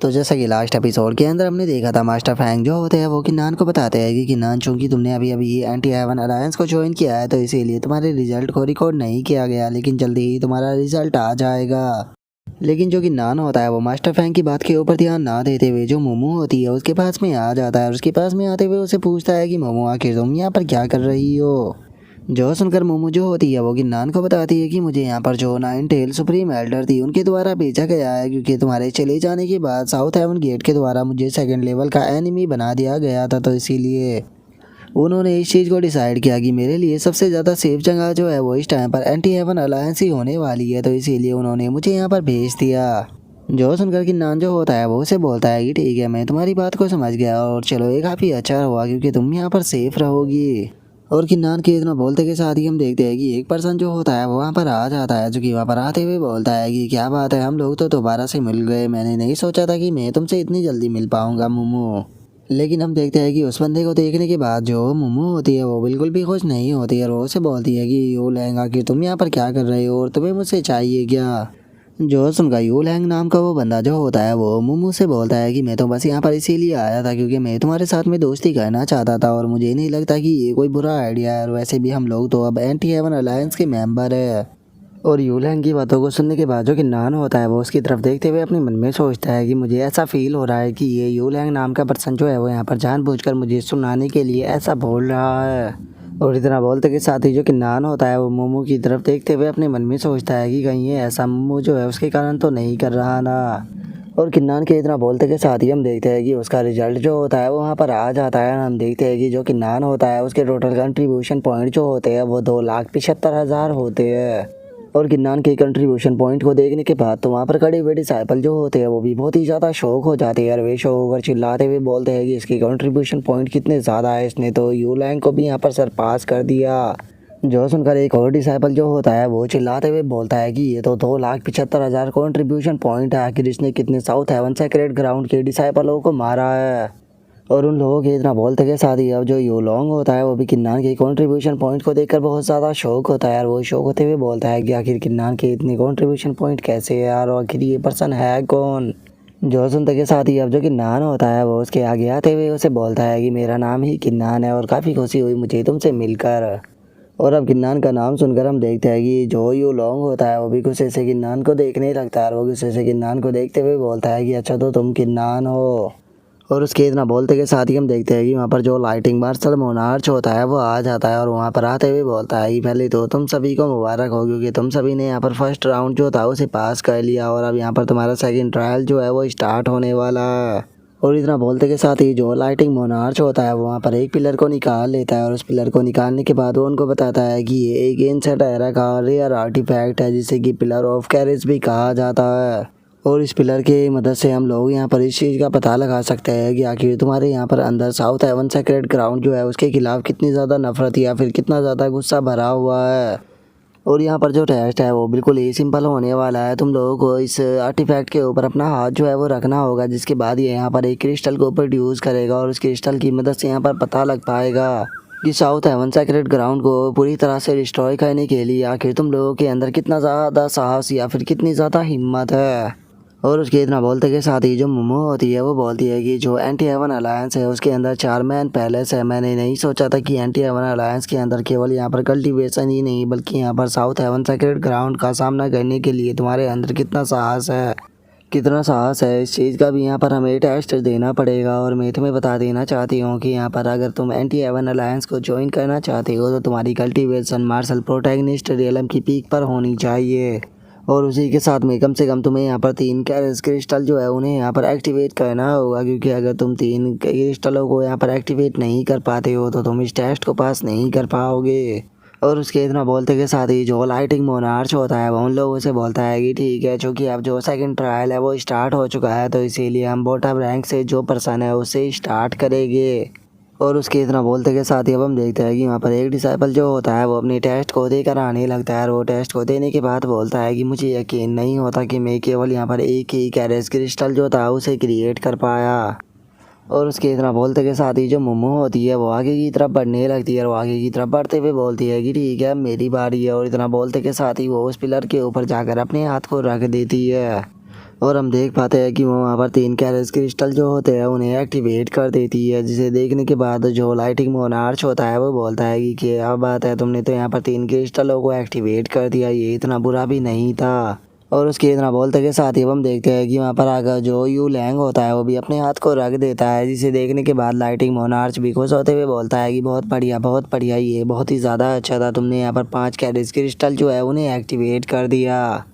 तो जैसा कि लास्ट एपिसोड के अंदर हमने देखा था, मास्टर फैंग जो होते हैं वो किन्नान को बताते हैं कि किन्नान, चूंकि तुमने अभी अभी एंटी हेवन अलायंस को ज्वाइन किया है तो इसीलिए तुम्हारे रिजल्ट को रिकॉर्ड नहीं किया गया, लेकिन जल्दी ही तुम्हारा रिजल्ट आ जाएगा। लेकिन जो किन्नान होता है वो मास्टर फैंग की बात के ऊपर ध्यान ना देते हुए जो मोमो होती है उसके पास में आ जाता है और उसके पास में आते हुए उसे पूछता है कि मोमो, आखिर तुम यहाँ पर क्या कर रही हो। जो सुनकर मोमो जो होती है वो किन्नान को बताती है कि मुझे यहाँ पर जो नाइन टेल सुप्रीम एल्डर थी उनके द्वारा भेजा गया है, क्योंकि तुम्हारे चले जाने के बाद साउथ हेवन गेट के द्वारा मुझे सेकंड लेवल का एनिमी बना दिया गया था, तो इसीलिए उन्होंने इस चीज़ को डिसाइड किया कि मेरे लिए सबसे ज़्यादा सेफ जगह जो है वो इस टाइम पर एंटी हेवन अलायंस ही होने वाली है, तो इसीलिए उन्होंने मुझे यहाँ पर भेज दिया। जो सुनकर किन्नान जो होता है वो उसे बोलता है कि ठीक है, मैं तुम्हारी बात को समझ गया और चलो, ये काफ़ी अच्छा हुआ क्योंकि तुम यहाँ पर सेफ रहोगी। और किन्नान के इतना बोलते के साथ ही हम देखते हैं कि एक पर्सन जो होता है वो वहाँ पर आ जाता है, जो कि वहाँ पर आते हुए बोलता है कि क्या बात है, हम लोग तो दोबारा से मिल गए, मैंने नहीं सोचा था कि मैं तुमसे इतनी जल्दी मिल पाऊंगा मोमो। लेकिन हम देखते हैं कि उस बंदे को देखने के बाद जो मोमो होती है वो बिल्कुल भी खुश नहीं होती है और वो उसे बोलती है कि यो लहंगा, कि तुम यहाँ पर क्या कर रहे हो और तुम्हें मुझसे चाहिए क्या। जो सुनकर यू लैंग नाम का वो बंदा जो होता है वो मुमू से बोलता है कि मैं तो बस यहाँ पर इसीलिए आया था क्योंकि मैं तुम्हारे साथ में दोस्ती करना चाहता था और मुझे नहीं लगता कि ये कोई बुरा आइडिया है, और वैसे भी हम लोग तो अब एंटी हेवन अलायंस के मेंबर है। और यू लैंग की बातों को सुनने के बाद जो कि नान होता है वो उसकी तरफ देखते हुए अपने मन में सोचता है कि मुझे ऐसा फील हो रहा है कि ये यू लैंग नाम का पर्सन जो है वो यहाँ पर जानबूझकर मुझे सुनाने के लिए ऐसा बोल रहा है। और इतना बोलते के साथ ही जो कि नान होता है वो मोमो की तरफ देखते हुए अपने मन में सोचता है कि कहीं ये ऐसा मोमो जो है उसके कारण तो नहीं कर रहा ना। और किन्नान के इतना बोलते के साथ ही हम देखते हैं कि उसका रिजल्ट जो होता है वो वहाँ पर आ जाता है। हम देखते हैं कि जो किन्नान होता है उसके टोटल कंट्रीब्यूशन पॉइंट जो होते हैं वो 2,75,000 होते हैं। और किन्नान के कंट्रीब्यूशन पॉइंट को देखने के बाद तो वहाँ पर खड़े हुए डिसाइपल जो होते हैं वो भी बहुत ही ज़्यादा शौक हो जाते हैं और वे शौक होकर चिल्लाते हुए बोलते हैं कि इसकी कंट्रीब्यूशन पॉइंट कितने ज़्यादा है, इसने तो यू लैंग को भी यहाँ पर सरपास कर दिया। जो सुनकर एक और डिसाइपल जो होता है वो चिल्लाते हुए बोलता है कि ये तो 2,75,000 कंट्रीब्यूशन पॉइंट है, आखिर इसने कितने साउथ हेवन सेक्रेट ग्राउंड के डिसाइपलों को मारा है। और उन लोगों के इतना बोलते के साथ ही अब जो यू लॉन्ग होता है वो भी किन्नान के कंट्रीब्यूशन पॉइंट को देखकर बहुत ज़्यादा शौक होता है यार। वो शौक होते हुए बोलता है कि आखिर किन्नान के इतने कंट्रीब्यूशन पॉइंट कैसे है यार, और आखिर ये पर्सन है कौन। जो सुनते के साथ ही अब जो किन्नान होता है वो उसके आगे आते हुए उसे बोलता है कि मेरा नाम ही किन्नान है और काफ़ी खुशी हुई मुझे तुमसे मिलकर। और अब किन्नान का नाम सुनकर हम देखते हैं कि जो यू लॉन्ग होता है वो भी गुस्से से किन्नान को देखने लगता है और वो गुस्से से किन्नान को देखते हुए बोलता है कि अच्छा तो तुम किन्नान हो। और उसके इतना बोलते के साथ ही हम देखते हैं कि वहाँ पर जो लाइटिंग मार्शल मोनार्च होता है वो आ जाता है और वहाँ पर आते हुए बोलता है कि पहले तो तुम सभी को मुबारक हो, क्योंकि तुम सभी ने यहाँ पर फर्स्ट राउंड जो था उसे पास कर लिया और अब यहाँ पर तुम्हारा सेकंड ट्रायल जो है वो स्टार्ट होने वाला है। और इतना बोलते के साथ ही जो लाइटिंग मोनार्च होता है वो वहाँ पर एक पिलर को निकाल लेता है और उस पिलर को निकालने के बाद वो उनको बताता है कि ये एक एंशिएंट एरा का रेयर आर्टिफैक्ट है जिसे कि पिलर ऑफ कैरेज भी कहा जाता है। और इस पिलर की मदद से हम लोग यहाँ पर इस चीज़ का पता लगा सकते हैं कि आखिर तुम्हारे यहाँ पर अंदर साउथ हेवन सेक्रेट ग्राउंड जो है उसके खिलाफ कितनी ज़्यादा नफरत या फिर कितना ज़्यादा गुस्सा भरा हुआ है। और यहाँ पर जो टेस्ट है वो बिल्कुल ही सिंपल होने वाला है। तुम लोगों को इस आर्टिफैक्ट के ऊपर अपना हाथ जो है वो रखना होगा, जिसके बाद ये यहाँ पर एक क्रिस्टल को प्रोड्यूस करेगा और उस क्रिस्टल की मदद से यहाँ पर पता लग पाएगा कि साउथ हेवन सेक्रेट ग्राउंड को पूरी तरह से डिस्ट्रॉय करने के लिए आखिर तुम लोगों के अंदर कितना ज़्यादा साहस या फिर कितनी ज़्यादा हिम्मत है। और उसके इतना बोलते के साथ ही जो मोमो होती है वो बोलती है कि जो एंटी हेवन अलायंस है उसके अंदर 4 मैन पैलेस है। मैंने नहीं सोचा था कि एंटी हेवन अलायंस के अंदर केवल यहाँ पर कल्टीवेशन ही नहीं बल्कि यहाँ पर साउथ हेवन सेक्रेट ग्राउंड का सामना करने के लिए तुम्हारे अंदर कितना साहस है, कितना साहस है, इस चीज़ का भी यहाँ पर हमें टेस्ट देना पड़ेगा। और मैं तुम्हें बता देना चाहती हूँ कि यहाँ पर अगर तुम एंटी हेवन अलायंस को ज्वाइन करना चाहते हो तो तुम्हारी कल्टीवेशन मार्शल प्रोटैगनिस्ट रियलम की पीक पर होनी चाहिए। और उसी के साथ में कम से कम तुम्हें यहाँ पर 3 कैरेज क्रिस्टल जो है उन्हें यहाँ पर एक्टिवेट करना होगा, क्योंकि अगर तुम 3 क्रिस्टलों को यहाँ पर एक्टिवेट नहीं कर पाते हो तो तुम इस टेस्ट को पास नहीं कर पाओगे। और उसके इतना बोलते के साथ ही जो लाइटिंग मोनार्च होता है वो उन लोगों से बोलता है कि ठीक है, चूँकि अब जो सेकंड ट्रायल है वो स्टार्ट हो चुका है तो इसीलिए हम बॉटम रैंक से जो पर्सन है उससे स्टार्ट करेंगे। और उसके इतना बोलते के साथ ही अब हम देखते हैं कि वहाँ पर एक डिसाइपल जो होता है वो अपने टेस्ट को देकर आने लगता है और वो टेस्ट को देने के बाद बोलता है कि मुझे यकीन नहीं होता कि मैं केवल यहाँ पर एक ही कैरेज क्रिस्टल जो था उसे क्रिएट कर पाया। और उसके इतना बोलते के साथ ही जो मोमो होती है वो आगे की तरफ बढ़ने लगती है और वो आगे की तरफ बढ़ते हुए बोलती है कि ठीक है मेरी बारी है। और इतना बोलते के साथ ही वो उस पिलर के ऊपर जाकर अपने हाथ को रख देती है। और हम देख पाते हैं कि वो वहाँ पर 3 कैरेज क्रिस्टल जो होते हैं उन्हें एक्टिवेट कर देती है, जिसे देखने के बाद जो लाइटिंग मोनार्च होता है वो बोलता है कि क्या बात है, तुमने तो यहाँ पर 3 क्रिस्टलों को एक्टिवेट कर दिया, ये इतना बुरा भी नहीं था। और उसके इतना बोलते के साथ ही हम देखते हैं कि वहाँ पर आकर जो यू लैंग होता है वो भी अपने हाथ को रख देता है, जिसे देखने के बाद लाइटिंग मोनार्च भी खुश होते हुए बोलता है कि बहुत बढ़िया, ये बहुत ही ज़्यादा अच्छा था, तुमने यहाँ पर 5 कैरेज क्रिस्टल जो है उन्हें एक्टिवेट कर दिया।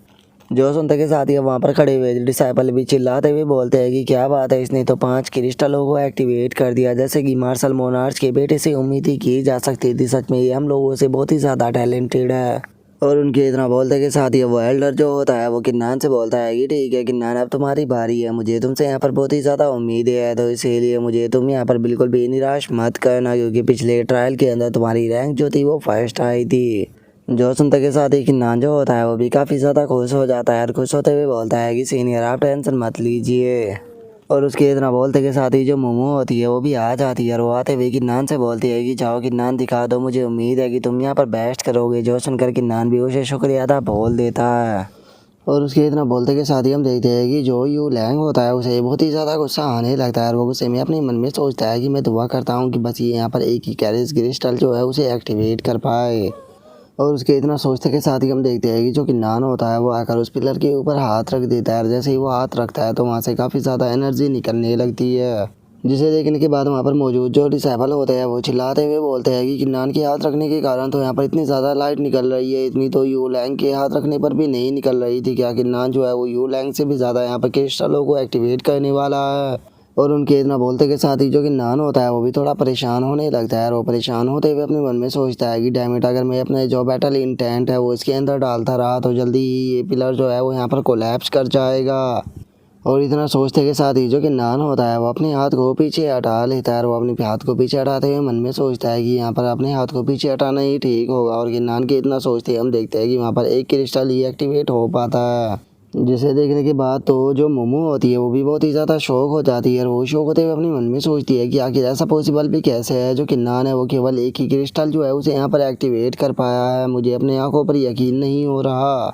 जो सुनते के साथ ही वहाँ पर खड़े हुए डिसाइपल भी चिल्लाते हुए बोलते हैं कि क्या बात है, इसने तो 5 क्रिस्टलों को एक्टिवेट कर दिया, जैसे कि मार्शल मोनार्च के बेटे से उम्मीद ही की जा सकती थी। सच में ये हम लोगों से बहुत ही ज़्यादा टैलेंटेड है। और उनके इतना बोलते के साथ ही वो एल्डर जो होता है वो किन्नान से बोलता है कि ठीक है किन्नान, अब तुम्हारी बारी है, मुझे तुमसे यहाँ पर बहुत ही ज़्यादा उम्मीद है, तो इसीलिए मुझे तुम यहाँ पर बिल्कुल भी निराश मत करना, क्योंकि पिछले ट्रायल के अंदर तुम्हारी रैंक जो थी वो फर्स्ट आई थी। जो सुनते के साथ ही किन्नान जो होता है वो भी काफ़ी ज़्यादा खुश हो जाता है और खुश होते हुए बोलता है कि सीनियर आप टेंशन मत लीजिए। और उसके इतना बोलते के साथ ही जो मोमो होती है वो भी आ जाती है और वो आते हुए किन्नान से बोलती है कि जाओ किन्नान दिखा दो, मुझे उम्मीद है कि तुम यहाँ पर बेस्ट करोगे। जो सुनकर किन्नान भी उसे शुक्रिया अदा बोल देता है। और उसके इतना बोलते के साथ ही हम देखते हैं कि जो यू लैंग होता है उसे बहुत ही ज़्यादा गुस्सा आने लगता है और वो गुस्से में अपने मन में सोचता है कि मैं दुआ करता हूँ कि बस ये यहाँ पर एक ही कैरेज क्रिस्टल जो है उसे एक्टिवेट कर पाए। और उसके इतना सोचते के साथ ही हम देखते हैं कि जो किन्नान होता है वो आकर उस पिलर के ऊपर हाथ रख देता है और जैसे ही वो हाथ रखता है तो वहाँ से काफ़ी ज़्यादा एनर्जी निकलने लगती है, जिसे देखने के बाद वहाँ पर मौजूद जो डिसेबल होते हैं वो चिल्लाते हुए बोलते हैं कि किन्नान के हाथ रखने के कारण तो यहाँ पर इतनी ज़्यादा लाइट निकल रही है, इतनी तो यू लैंग के हाथ रखने पर भी नहीं निकल रही थी। क्या किन्नान जो है वो यू लैंग से भी ज़्यादा यहाँ पर क्रिस्टलों को एक्टिवेट करने वाला है। और उनके इतना बोलते के साथ ही जो कि नान होता है वो भी थोड़ा परेशान होने लगता है और वो परेशान होते हुए अपने मन में सोचता है कि डैमेट, अगर मैं अपने जो बैटल इंटेंट है वो इसके अंदर डालता रहा तो जल्दी ही ये पिलर जो है वो यहाँ पर कोलैप्स कर जाएगा। और इतना सोचते के साथ ही जो कि नान होता है वो अपने हाथ को पीछे हटा लेता है और वो अपने हाथ को पीछे हटाते हुए मन में सोचता है कि यहाँ पर अपने हाथ को पीछे हटाना ही ठीक होगा। और कि नान के इतना सोचते हम देखते हैं कि वहाँ पर एक क्रिस्टल ही एक्टिवेट हो पाता है, जिसे देखने के बाद तो जो मोमो होती है वो भी बहुत ही ज़्यादा शौक हो जाती है और वो शौक होते हुए अपने मन में सोचती है कि आखिर ऐसा पॉसिबल भी कैसे है जो किन्नान है वो केवल एक ही क्रिस्टल जो है उसे यहाँ पर एक्टिवेट कर पाया है, मुझे अपने आंखों पर यकीन नहीं हो रहा।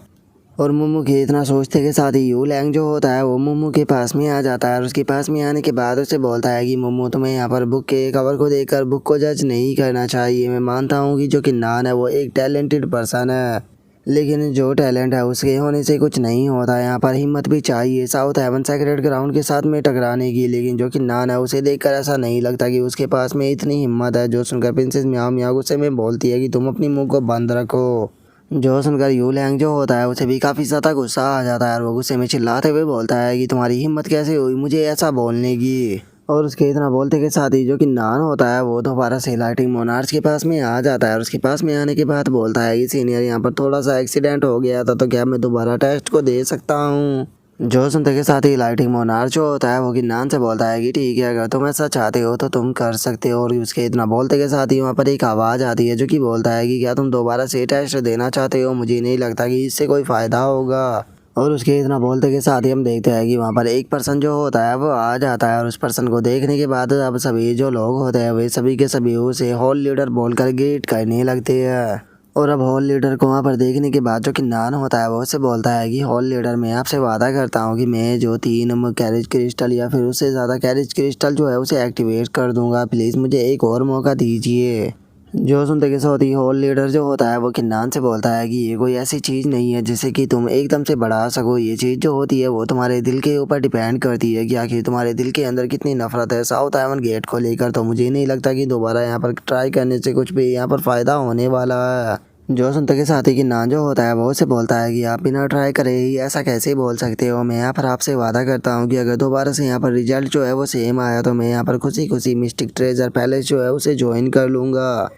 और मोमो के इतना सोचते के साथ ही यू लैंग जो होता है वो मोमो के पास में आ जाता है और उसके पास में आने के बाद उसे बोलता है कि मोमो, तुम्हें यहाँ पर बुक के कवर को देखकर बुक को जज नहीं करना चाहिए। मैं मानता हूँ कि जो किन्नान है वो एक टैलेंटेड पर्सन है, लेकिन जो टैलेंट है उसके होने से कुछ नहीं होता, यहाँ पर हिम्मत भी चाहिए साउथ हेवन सेक्रेड ग्राउंड के साथ में टकराने की। लेकिन जो किन्नान है उसे देखकर ऐसा नहीं लगता कि उसके पास में इतनी हिम्मत है। जो सुनकर प्रिंसेस म्याओ म्याओ गुस्से में बोलती है कि तुम अपनी मुंह को बंद रखो। जो सुनकर यू लैंग जो होता है उसे भी काफ़ी ज़्यादा गुस्सा आ जाता है और वो गुस्से में चिल्लाते हुए बोलता है कि तुम्हारी हिम्मत कैसे हुई मुझे ऐसा बोलने की। और उसके इतना बोलते के साथ ही जो कि नान होता है वो दोबारा से लाइटिंग मोनार्च के पास में आ जाता है और उसके पास में आने के बाद बोलता है कि सीनियर, यहाँ पर थोड़ा सा एक्सीडेंट हो गया था, तो क्या मैं दोबारा टेस्ट को दे सकता हूँ। जो सुनते के साथ ही लाइटिंग मोनार्च जो होता है वो किन्नान से बोलता है कि ठीक है, अगर तुम ऐसा चाहते हो तो तुम कर सकते हो। और उसके इतना बोलते के साथ ही वहाँ पर एक आवाज़ आती है जो कि बोलता है कि क्या तुम दोबारा से टेस्ट देना चाहते हो, मुझे नहीं लगता कि इससे कोई फ़ायदा होगा। और उसके इतना बोलते के साथ ही हम देखते हैं कि वहाँ पर एक पर्सन जो होता है वो आ जाता है और उस पर्सन को देखने के बाद अब सभी जो लोग होते हैं वे सभी के सभी उसे हॉल लीडर बोलकर ग्रीट करने लगते हैं। और अब हॉल लीडर को वहाँ पर देखने के बाद जो कि नान होता है वो उससे बोलता है कि हॉल लीडर, मैं आपसे वादा करता हूँ कि मैं जो 3 कैरेज क्रिस्टल या फिर उससे ज़्यादा कैरेज क्रिस्टल जो है उसे एक्टिवेट कर दूंगा, प्लीज़ मुझे एक और मौका दीजिए। जो सुनते के साथ ही हॉल लीडर जो होता है वो किन्नान से बोलता है कि ये कोई ऐसी चीज़ नहीं है जिसे कि तुम एकदम से बढ़ा सको, ये चीज़ जो होती है वो तुम्हारे दिल के ऊपर डिपेंड करती है कि आखिर तुम्हारे दिल के अंदर कितनी नफरत है साउथ हेवन गेट को लेकर। तो मुझे नहीं लगता कि दोबारा यहाँ पर ट्राई करने से कुछ भी यहाँ पर फ़ायदा होने वाला है। जो सुनते के साथ ही किन्नान जो होता है वो उसे बोलता है कि आप बिना ट्राई करे ही ऐसा कैसे बोल सकते हो, मैं यहाँ पर आपसे वादा करता हूँ कि अगर दोबारा से यहाँ पर रिजल्ट जो है वो सेम आया तो मैं यहाँ पर खुशी खुशी मिस्टिक ट्रेजर पैलेस जो है उसे ज्वाइन कर लूँगा।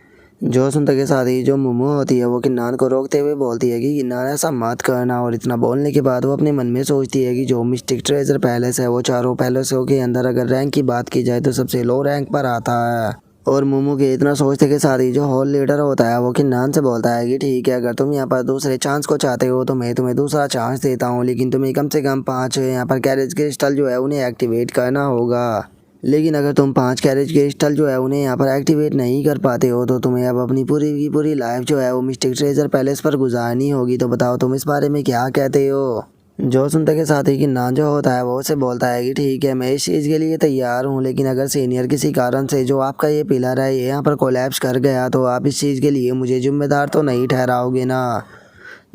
जो सुनते के साथ ही जो मोमो होती है वो किन्नान को रोकते हुए बोलती है कि किन्नान ऐसा मत करना। और इतना बोलने के बाद वो अपने मन में सोचती है कि जो मिस्टिक ट्रेजर पैलेस है वो चारों पैलेसों के अंदर अगर रैंक की बात की जाए तो सबसे लो रैंक पर आता है। और मोमो के इतना सोचते के साथ ही जो हॉल लीडर होता है वो किन्नान से बोलता है कि ठीक है, अगर तुम यहाँ पर दूसरे चांस को चाहते हो तो मैं तुम्हें दूसरा चांस देता हूँ, लेकिन तुम्हें कम से कम 5 यहाँ पर कैरेज क्रिस्टल जो है उन्हें एक्टिवेट करना होगा। लेकिन अगर तुम 5 कैरेज क्रिस्टल जो है उन्हें यहाँ पर एक्टिवेट नहीं कर पाते हो तो तुम्हें अब अपनी पूरी की पूरी लाइफ जो है वो मिस्टिक ट्रेजर पैलेस पर गुजारनी होगी। तो बताओ तुम इस बारे में क्या कहते हो। जो सुनते के साथ ही किन्नान जो होता है वो उसे बोलता है कि ठीक है, मैं इस चीज़ के लिए तैयार हूँ, लेकिन अगर सीनियर किसी कारण से जो आपका ये पिलर है ये यहाँ पर कोलैप्स कर गया तो आप इस चीज़ के लिए मुझे जिम्मेदार तो नहीं ठहराओगे ना।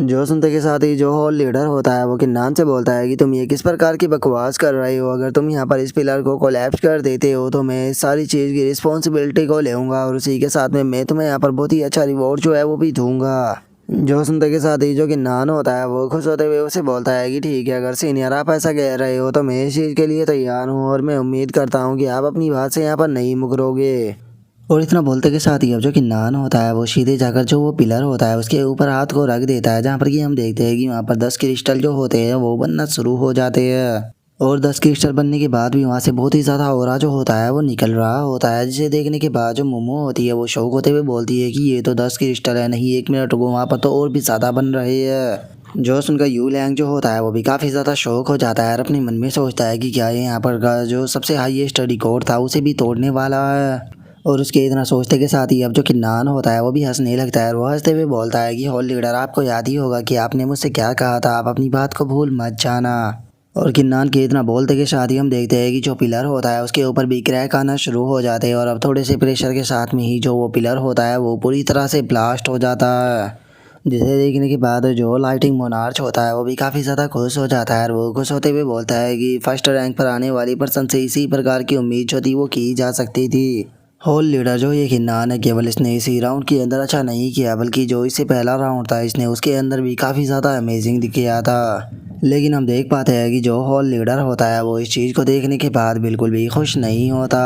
जो सुनते के साथ ही जो हॉल लीडर होता है वो किन्नान से बोलता है कि तुम ये किस प्रकार की बकवास कर रहे हो, अगर तुम यहाँ पर इस पिलर को कोलैप्स कर देते हो तो मैं इस सारी चीज़ की रिस्पॉन्सिबिलिटी को लेऊंगा और उसी के साथ में मैं तुम्हें यहाँ पर बहुत ही अच्छा रिवॉर्ड जो है वो भी दूंगा। जो सुनते के साथ ही जो किन्नान होता है वो खुश होते हुए उसे बोलता है कि ठीक है, अगर सीनियर आप ऐसा कह रहे हो तो मैं इस चीज़ के लिए तैयार हूँ और मैं उम्मीद करता हूँ कि आप अपनी बात से यहाँ पर नहीं मुकरोगे। और इतना बोलते के साथ ही अब जो किन्नान होता है वो सीधे जाकर जो वो पिलर होता है उसके ऊपर हाथ को रख देता है, जहाँ पर कि हम देखते हैं कि वहाँ पर 10 क्रिस्टल जो होते हैं वो बनना शुरू हो जाते हैं। और 10 क्रिस्टल बनने के बाद भी वहाँ से बहुत ही ज़्यादा ऑरा जो होता है वो निकल रहा होता है, जिसे देखने के बाद जो मोमो होती है वो शौक होते हुए बोलती है कि ये तो 10 क्रिस्टल है, नहीं 1 मिनट रुको, वहाँ पर तो और भी ज़्यादा बन रहे हैं। जो सुनकर यू लैंग जो होता है वो भी काफ़ी ज़्यादा शौक हो जाता है और अपने मन में सोचता है कि क्या ये यहाँ पर का जो सबसे हाईएस्ट रिकॉर्ड था उसे भी तोड़ने वाला है। और उसके इतना सोचते के साथ ही अब जो किन्नान होता है वो भी हंसने लगता है और वो हंसते हुए बोलता है कि हॉल लीडर, आपको याद ही होगा कि आपने मुझसे क्या कहा था, आप अपनी बात को भूल मत जाना। और किन्नान के इतना बोलते के साथ ही हम देखते हैं कि जो पिलर होता है उसके ऊपर भी क्रैक आना शुरू हो जाते हैं और अब थोड़े से प्रेशर के साथ में ही जो वो पिलर होता है वो पूरी तरह से ब्लास्ट हो जाता है। जिसे देखने के बाद जो लाइटिंग मोनार्च होता है वो भी काफ़ी ज़्यादा खुश हो जाता है और वो खुश होते हुए बोलता है कि फर्स्ट रैंक पर आने वाली पर्सन से इसी प्रकार की उम्मीद जो थी वो की जा सकती थी। होल लीडर जो ये किन्नान है, केवल इसने इसी राउंड के अंदर अच्छा नहीं किया बल्कि जो इससे पहला राउंड था इसने उसके अंदर भी काफ़ी ज़्यादा अमेजिंग किया था। लेकिन हम देख पाते हैं कि जो हॉल लीडर होता है वो इस चीज़ को देखने के बाद बिल्कुल भी खुश नहीं होता।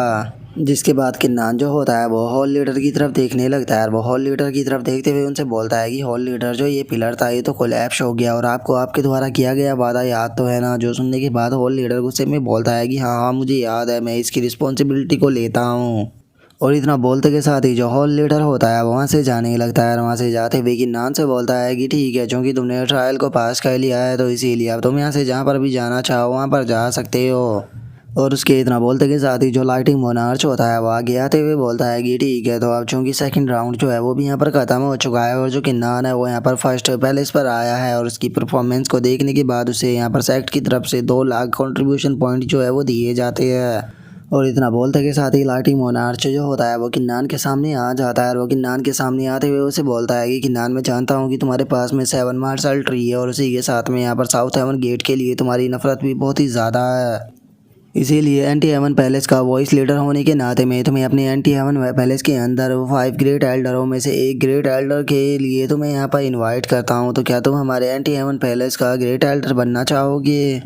जिसके बाद किन्नान जो होता है वो हॉल लीडर की तरफ देखने लगता है और वो हॉल लीडर की तरफ देखते हुए उनसे बोलता है कि हॉल लीडर, जो ये पिलर था ये तो कोलैप्स हो गया और आपको आपके द्वारा किया गया वादा याद तो है ना। जो सुनने के बाद हॉल लीडर गुस्से में बोलता है कि हाँ हाँ मुझे याद है, मैं इसकी रिस्पॉन्सिबिलिटी को लेता हूँ। और इतना बोलते के साथ ही जो हॉल लीडर होता है वहाँ से जाने लगता है और वहाँ से जाते हुए किन्नान से बोलता है कि ठीक है, क्योंकि तुमने ट्रायल को पास कर लिया है तो इसीलिए अब तुम यहाँ से जहाँ पर भी जाना चाहो वहाँ पर जा सकते हो। और उसके इतना बोलते के साथ ही जो लाइटिंग मोनार्च होता है वो आगे आते हुए बोलता है कि ठीक है, तो अब चूँकि सेकंड राउंड जो है वो भी यहाँ पर ख़त्म हो चुका है और जो किन्नान है वो यहाँ पर फर्स्ट पैलेस पर आया है और उसकी परफॉर्मेंस को देखने के बाद उसे यहाँ पर सेक्ट की तरफ से 2 लाख कंट्रीब्यूशन पॉइंट जो है वो दिए जाते हैं। और इतना बोलते के साथ ही लाइटिंग मोनार्च जो होता है वो किन्नान के सामने आ जाता है और वो किन्नान के सामने आते हुए उसे बोलता है कि किन्नान, मैं जानता हूँ कि तुम्हारे पास में 7 मार्शल ट्री है और उसी के साथ में यहाँ पर साउथ हेवन गेट के लिए तुम्हारी नफरत भी बहुत ही ज़्यादा है। इसीलिए एंटी हेवन पैलेस का वॉइस लीडर होने के नाते मैं तुम्हें अपने एंटी हेवन पैलेस के अंदर 5 ग्रेट एल्डरों में से एक ग्रेट एल्डर के लिए तुम्हें यहाँ पर इनवाइट करता हूँ, तो क्या तुम हमारे एंटी हेवन पैलेस का ग्रेट एल्डर बनना चाहोगे।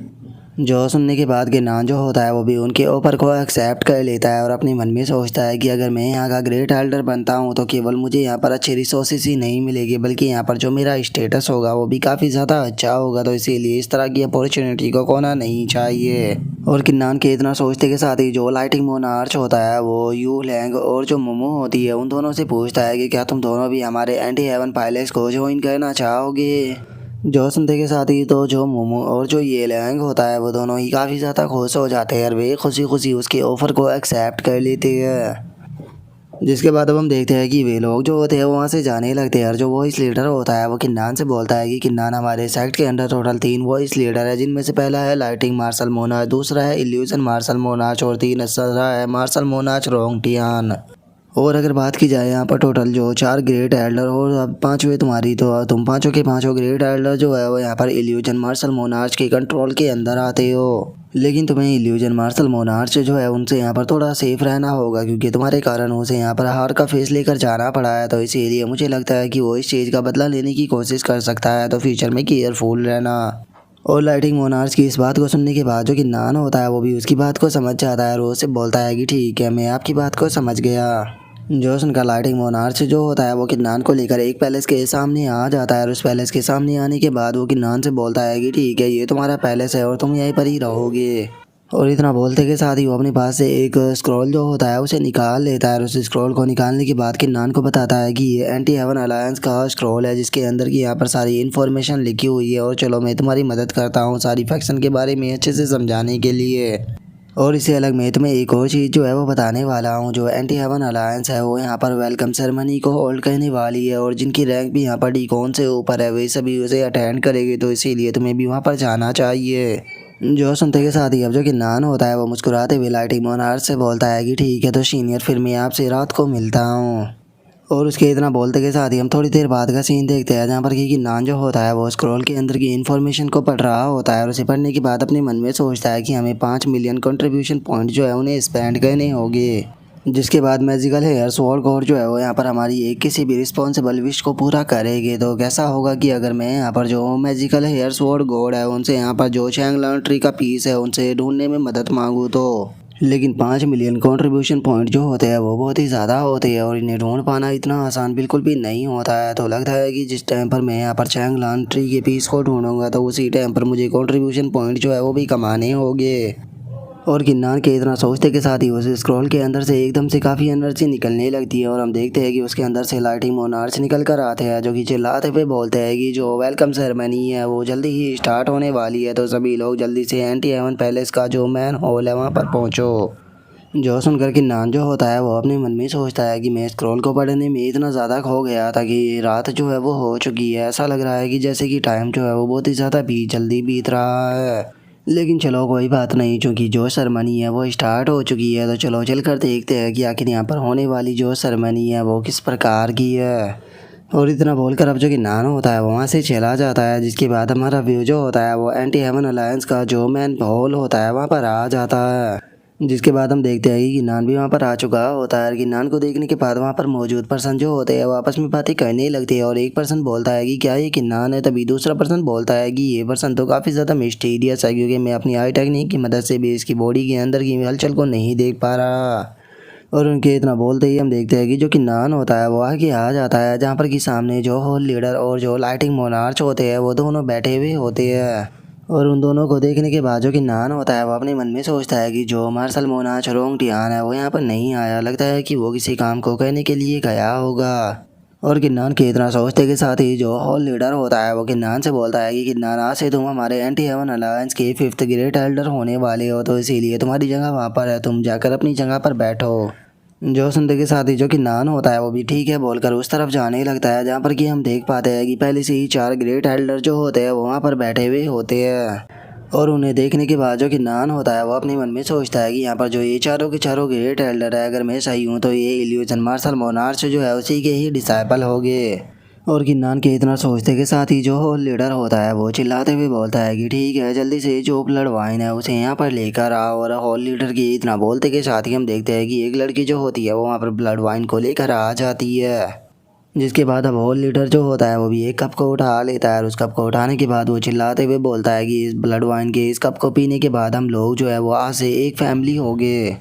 जो सुनने के बाद किन्नान जो होता है वो भी उनके ऑफर को एक्सेप्ट कर लेता है और अपने मन में सोचता है कि अगर मैं यहाँ का ग्रेट एल्डर बनता हूँ तो केवल मुझे यहाँ पर अच्छे रिसोर्सेज ही नहीं मिलेगी बल्कि यहाँ पर जो मेरा स्टेटस होगा वो भी काफ़ी ज़्यादा अच्छा होगा, तो इसीलिए इस तरह की अपॉर्चुनिटी को खोना नहीं चाहिए। और किन्नान के इतना सोचते के साथ ही जो लाइटिंग मोनार्च होता है वो यू लैंग और जो मोमो होती है उन दोनों से पूछता है कि क्या तुम दोनों भी हमारे एंटी हेवन पैलेस को ज्वाइन करना चाहोगे। जो सुनते के साथ ही तो जो मोमो और जो ये लैंग होता है वो दोनों ही काफ़ी ज़्यादा खुश हो जाते हैं और वे खुशी खुशी उसके ऑफ़र को एक्सेप्ट कर लेते हैं। जिसके बाद अब हम देखते हैं कि वे लोग जो होते हैं वो वहाँ से जाने लगते हैं और जो वॉइस लीडर होता है वो किन्नान से बोलता है कि किन्नान, हमारे सेक्ट के अंदर टोटल 3 वॉइस लीडर है, जिनमें से पहला है लाइटिंग मार्शल मोनार्च, दूसरा है इल्यूजन मार्शल मोनार्च और तीसरा है मार्शल मोनार्च रोंगटियान। और अगर बात की जाए यहाँ पर टोटल जो 4 ग्रेट एल्डर और अब 5वें तुम्हारी, तो तुम पाँचों के पाँचों ग्रेट एल्डर जो है वो यहाँ पर इल्यूजन मार्शल मोनार्च के कंट्रोल के अंदर आते हो। लेकिन तुम्हें इल्यूजन मार्शल मोनार्च जो है उनसे यहाँ पर थोड़ा सेफ रहना होगा, क्योंकि तुम्हारे कारण उसे यहाँ पर हार का फेस लेकर जाना पड़ा है, तो इसीलिए मुझे लगता है कि वो इस चीज़ का बदला लेने की कोशिश कर सकता है, तो फ्यूचर में केयरफुल रहना। और लाइटिंग मोनार्च की इस बात को सुनने के बाद जो किन्नान होता है वो भी उसकी बात को समझ जाता है और उससे बोलता है कि ठीक है, मैं आपकी बात को समझ गया। जो सुनकर लाइटिंग मोनार्च जो होता है वो किन्नान को लेकर एक पैलेस के सामने आ जाता है और उस पैलेस के सामने आने के बाद वो किन्नान से बोलता है कि ठीक है, ये तुम्हारा पैलेस है और तुम यहीं पर ही रहोगे। और इतना बोलते के साथ ही वो अपने पास से एक स्क्रॉल जो होता है उसे निकाल लेता है और उस स्क्रॉल को निकालने के बाद किन्नान को बताता है कि ये एंटी हेवन अलायंस का स्क्रॉल है, जिसके अंदर की यहाँ पर सारी इन्फॉर्मेशन लिखी हुई है और चलो मैं तुम्हारी मदद करता हूँ सारी फैक्शन के बारे में अच्छे से समझाने के लिए। और इससे अलग मैं तुम्हें एक और चीज़ जो है वो बताने वाला हूँ। जो एंटी हेवन अलायंस है वो यहाँ पर वेलकम सेरेमनी को होल्ड करने वाली है, और जिनकी रैंक भी यहाँ पर डीकॉन से ऊपर है वे सभी उसे अटेंड करेंगे, तो इसीलिए तुम्हें भी वहाँ पर जाना चाहिए। जो सुनते के साथ ही अब जो कि नान होता है वो मुस्कुराते हुए लाइटिंग मोनार्च से बोलता है कि ठीक है तो सीनियर, फिर मैं आपसे रात को मिलता हूँ। और उसके इतना बोलते के साथ ही हम थोड़ी देर बाद का सीन देखते हैं, जहाँ पर कि नान जो होता है वो स्क्रॉल के अंदर की इन्फॉर्मेशन को पढ़ रहा होता है, और उसे पढ़ने के बाद अपने मन में सोचता है कि हमें 5 मिलियन कंट्रीब्यूशन पॉइंट जो है उन्हें स्पेंड करने होंगे। जिसके बाद मैजिकल हेयर स्वॉर्ड गॉड जो है वो यहाँ पर हमारी एक किसी भी रिस्पॉन्सिबल विश को पूरा करेंगे। तो कैसा होगा कि अगर मैं यहाँ पर जो मैजिकल हेयर स्वॉर्ड गॉड है उनसे यहाँ पर जो चैंगलान ट्री का पीस है उनसे ढूंढने में मदद मांगूँ तो। लेकिन 5 मिलियन कंट्रीब्यूशन पॉइंट जो होते हैं वो बहुत ही ज़्यादा होते हैं, और इन्हें ढूंढ पाना इतना आसान बिल्कुल भी नहीं होता है। तो लगता है कि जिस टाइम पर मैं यहाँ पर चैंगलान ट्री के पीस को ढूंढूंगा तो उसी टाइम पर मुझे कंट्रीब्यूशन पॉइंट जो है वो भी कमाने होंगे। और किन्नान के इतना सोचते के साथ ही उस स्क्रॉल के अंदर से एकदम से काफ़ी एनर्जी निकलने लगती है, और हम देखते हैं कि उसके अंदर से लाइटिंग मोनार्च निकल कर आते हैं, जो कि चिल्लाते हुए बोलते हैं कि जो वेलकम सेरेमनी है वो जल्दी ही स्टार्ट होने वाली है, तो सभी लोग जल्दी से एंटी हेवन पैलेस का जो मैन हॉल है वहाँ पर पहुँचो। जो सुनकर किन्नान जो होता है वो अपने मन में सोचता है कि मैं स्क्रॉल को पढ़ने में इतना ज़्यादा खो गया था कि रात जो है वो हो चुकी है। ऐसा लग रहा है कि जैसे कि टाइम जो है वो बहुत ही ज़्यादा भी जल्दी बीत रहा है। लेकिन चलो कोई बात नहीं, क्योंकि जो सेरेमनी है वो स्टार्ट हो चुकी है, तो चलो चल कर देखते हैं कि आखिर यहाँ पर होने वाली जो सेरेमनी है वो किस प्रकार की है। और इतना बोलकर अब जो कि नान होता है वो वहाँ से चला जाता है, जिसके बाद हमारा व्यू जो होता है वो एंटी हेवन अलायंस का जो मैन हॉल होता है वहाँ पर आ जाता है। जिसके बाद हम देखते हैं कि नान भी वहाँ पर आ चुका होता है। कि नान को देखने के बाद वहाँ पर मौजूद पर्सन जो होते हैं वो आपस में बातें करने लगते हैं, और एक पर्सन बोलता है कि क्या ये किन्नान है, तभी दूसरा पर्सन बोलता है कि ये पर्सन तो काफ़ी ज़्यादा मिस्टीरियस है, क्योंकि मैं अपनी आई टेक्निक की मदद से भी इसकी बॉडी के अंदर की हलचल को नहीं देख पा रहा। और उनके इतना बोलते ही हम देखते हैं कि जो किन्नान होता है वो आगे आ जाता है, जहाँ पर कि सामने जो होल लीडर और जो लाइटिंग मोनार्च होते हैं वो दोनों बैठे हुए होते हैं। और उन दोनों को देखने के बाद जो कि नान होता है वो अपने मन में सोचता है कि जो मार्शल मोनाच रोंगटियान है वो यहाँ पर नहीं आया, लगता है कि वो किसी काम को करने के लिए गया होगा। और किन्नान के इतना सोचते के साथ ही जो हॉल लीडर होता है वो किन्नान से बोलता है कि किन्नान, आज से तुम हमारे एंटी हेवन अलायंस के 5th ग्रेट एल्डर होने वाले हो, तो इसीलिए तुम्हारी जगह वहाँ पर है, तुम जाकर अपनी जगह पर बैठो। जो सुनते के साथ ही जो कि नान होता है वो भी ठीक है बोलकर उस तरफ जाने लगता है, जहाँ पर कि हम देख पाते हैं कि पहले से ही 4 ग्रेट एल्डर जो होते हैं वो वहाँ पर बैठे हुए होते हैं। और उन्हें देखने के बाद जो कि नान होता है वो अपने मन में सोचता है कि यहाँ पर जो ये चारों के चारों ग्रेट एल्डर है, अगर मैं सही हूँ तो ये इल्यूजन मार्शल मोनार्च जो है उसी के ही डिसाइपल होंगे। और किन्नान के इतना सोचते के साथ ही जो होल लीडर होता है वो चिल्लाते हुए बोलता है कि ठीक है, जल्दी से जो ब्लड वाइन है उसे यहाँ पर लेकर आओ। और होल लीडर की इतना बोलते के साथ ही हम देखते हैं कि एक लड़की जो होती है वो वहाँ पर ब्लड वाइन को लेकर आ जाती है। जिसके बाद अब होल लीडर जो होता है वो भी एक कप को उठा लेता है, और उस कप को उठाने के बाद वो चिल्लाते हुए बोलता है कि इस ब्लड वाइन के इस कप को पीने के बाद हम लोग जो है वो आज से एक फैमिली हो गए,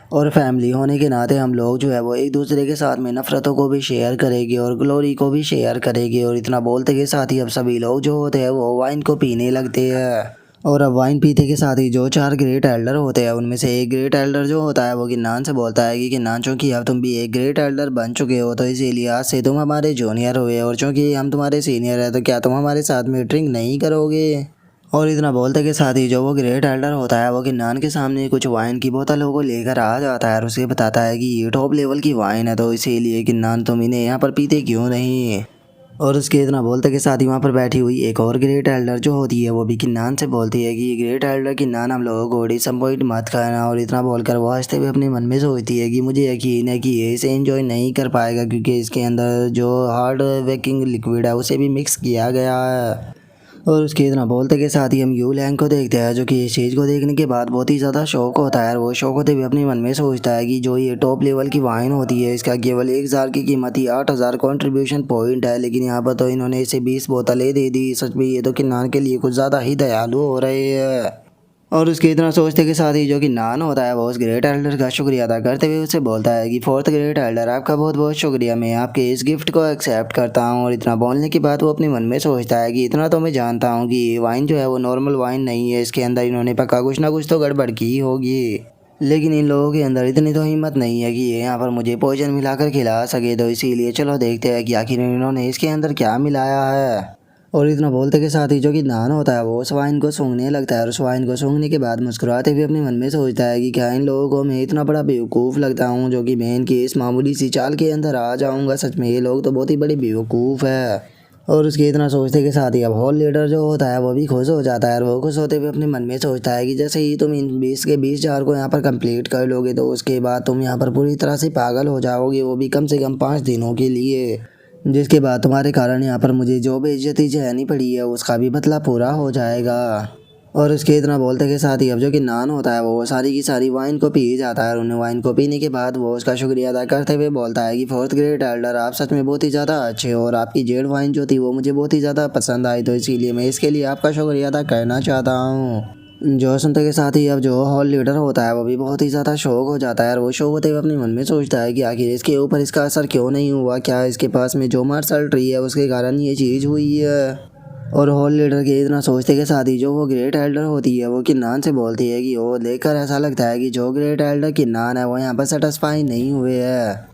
और फैमिली होने के नाते हम लोग जो है वो एक दूसरे के साथ में नफ़रतों को भी शेयर करेंगे और ग्लोरी को भी शेयर करेंगे। और इतना बोलते के साथ ही अब सभी लोग जो होते हैं वो वाइन को पीने लगते हैं। और अब वाइन पीते के साथ ही जो 4 ग्रेट एल्डर होते हैं उनमें से एक ग्रेट एल्डर जो होता है वो किन्नान से बोलता है कि किन्नान, चूँकि अब तुम भी एक ग्रेट एल्डर बन चुके हो तो इसीलिए आज से तुम हमारे जूनियर हुए, और चूँकि हम तुम्हारे सीनियर हैं तो क्या तुम हमारे साथ में ड्रिंक नहीं करोगे। और इतना बोलते के साथ ही जो वो ग्रेट एल्डर होता है वो किन्नान के सामने कुछ वाइन की बोतलों को लेकर आ जाता है, और उसे बताता है कि ये टॉप लेवल की वाइन है, तो इसीलिए किन्नान तुम इन्हें यहाँ पर पीते क्यों नहीं। और उसके इतना बोलते के साथ ही वहाँ पर बैठी हुई एक और ग्रेट एल्डर जो होती है वो भी किन्नान से बोलती है कि ग्रेट एल्डर किन्नान, हम लोगों को डिसअपॉइंट मत करना। और इतना बोलकर वो हंसते हुए अपने मन में सोचती है कि मुझे यकीन है कि ये इसे एंजॉय नहीं कर पाएगा, क्योंकि इसके अंदर जो हार्ड वेकिंग लिक्विड है उसे भी मिक्स किया गया है। और उसके इतना बोलते के साथ ही हम यू लैंग को देखते हैं, जो कि इस चीज़ को देखने के बाद बहुत ही ज़्यादा शौक होता है। और वो शौक होते हुए अपने मन में सोचता है कि जो ये टॉप लेवल की वाइन होती है इसका केवल 1000 की कीमत ही 8000 कॉन्ट्रीब्यूशन पॉइंट है, लेकिन यहाँ पर तो इन्होंने इसे 20 बोतलें दे दी। सच में ये तो किन्नान के लिए कुछ ज़्यादा ही दयालु हो रहे हैं। और उसके इतना सोचते के साथ ही जो कि नान होता है वो उस ग्रेट एल्डर का शुक्रिया अदा करते हुए उससे बोलता है कि 4th ग्रेट एल्डर, आपका बहुत बहुत शुक्रिया, मैं आपके इस गिफ्ट को एक्सेप्ट करता हूँ। और इतना बोलने के बाद वो अपने मन में सोचता है कि इतना तो मैं जानता हूँ कि ये वाइन जो है वो नॉर्मल वाइन नहीं है, इसके अंदर इन्होंने पक्का कुछ ना कुछ तो गड़बड़ की होगी। लेकिन इन लोगों के अंदर इतनी तो हिम्मत नहीं है कि ये यहाँ पर मुझे पॉइजन मिलाकर खिला सके, तो इसीलिए चलो देखते हैं कि आखिर इन्होंने इसके अंदर क्या मिलाया है। और इतना बोलते के साथ ही जो कि नान होता है वो उस वाइन को सूंघने लगता है और उस वाइन को सूंघने के बाद मुस्कुराते हुए अपने मन में सोचता है कि क्या इन लोगों को मैं इतना बड़ा बेवकूफ़ लगता हूँ जो कि मैं इनकी इस मामूली सी चाल के अंदर आ जाऊँगा। सच में ये लोग तो बहुत ही बड़े बेवकूफ़ है। और उसके इतना सोचते के साथ ही अब हॉल लीडर जो होता है वो भी खुश हो जाता है और वो खुश होते हुए अपने मन में सोचता है कि जैसे ही तुम इन 20 को यहाँ पर कंप्लीट कर लोगे तो उसके बाद तुम यहाँ पर पूरी तरह से पागल हो जाओगे, वो भी कम से कम 5 दिनों के लिए। जिसके बाद तुम्हारे कारण यहाँ पर मुझे जो बेइज्जती झेलनी पड़ी है उसका भी बदला पूरा हो जाएगा। और उसके इतना बोलते के साथ ही अब जो कि नान होता है वो सारी की सारी वाइन को पी जाता है और उन्हें वाइन को पीने के बाद वो उसका शुक्रिया अदा करते हुए बोलता है कि फोर्थ ग्रेड एल्डर आप सच में बहुत ही ज़्यादा अच्छे हो और आपकी जेड वाइन जो थी वो मुझे बहुत ही ज़्यादा पसंद आई, तो इसीलिए मैं इसके लिए आपका शुक्रिया अदा करना चाहता हूँ। जो सुनते के साथ ही अब जो हॉल लीडर होता है वो भी बहुत ही ज़्यादा शौक हो जाता है और वो शौक होते हुए अपने मन में सोचता है कि आखिर इसके ऊपर इसका असर क्यों नहीं हुआ, क्या इसके पास में जो मार्शल ट्री है उसके कारण ये चीज़ हुई है। और हॉल लीडर के इतना सोचते के साथ ही जो वो ग्रेट एल्डर होती है वो किन्नान से बोलती है कि वो देखकर ऐसा लगता है कि जो ग्रेट एल्डर किन्नान है वो यहाँ पर सेटिस्फाई नहीं हुए है।